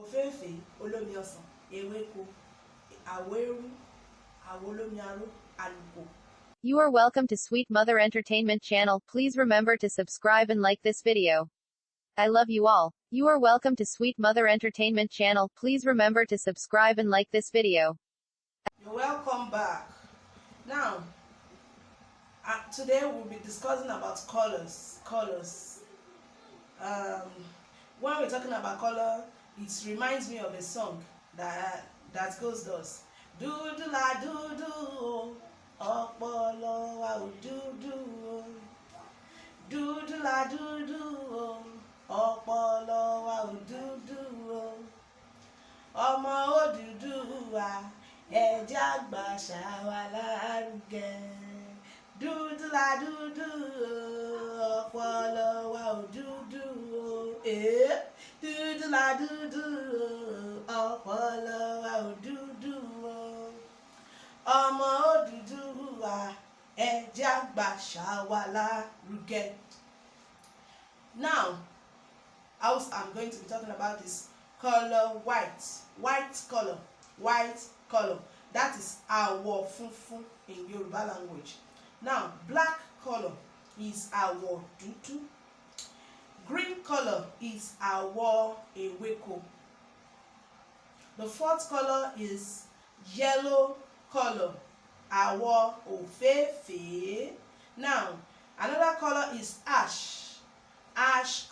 òféèfé olómi ọsàn, ewéko, àwérú, àwolómi aró, àlùkò. You are welcome to Sweet Mother Entertainment channel. Please remember to subscribe and like this video. I love you all. You are welcome to Sweet Mother Entertainment channel. Please remember to subscribe and like this video. You're welcome back. Now, today we'll be discussing about colors. When we're talking about color, it reminds me of a song that goes thus. Dúdú la dúdú, ọpọlọ wa ò dúdú. Dúdú la dúdú, ọpọlọ wa ò dúdú. Ọmọ Oduduwa, ẹ jẹ́ á gbà àṣà wa lárugẹ. Dúdú la dúdú, ọpọlọ wa ò dúdú. Dúdú la dúdú, ọpọlọ wa ò dúdú. Ọmọ Oduduwa, ẹ jẹ́ á gbà àṣà wa lárugẹ. Now, I'm going to be talking about this color white color. That is àwọ̀ funfun in Yoruba language. Now, black color is àwọ̀ dúdú. Green color is àwọ̀ ewéko. The fourth color is yellow color, àwọ̀ òféèfé. Now, another color is ash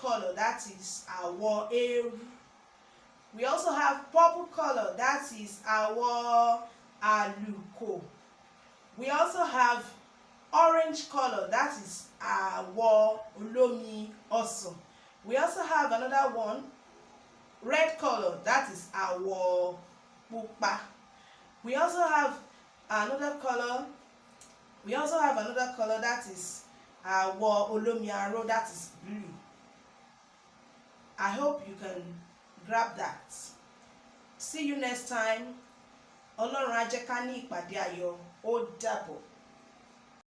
color, that is àwọ̀ eérú. We also have purple color, that is àwọ̀ àlùkò. We also have orange color, that is àwọ̀ olómi ọsàn. We also have another one, red color, that is àwọ̀ pupa. We also have another color, that is àwọ̀ olómi aró, that is blue. I hope you can grab that. See you next time. Ọlọ́run á jẹ́ ká ní ìpàdé ayọ̀. Ó dàbọ̀.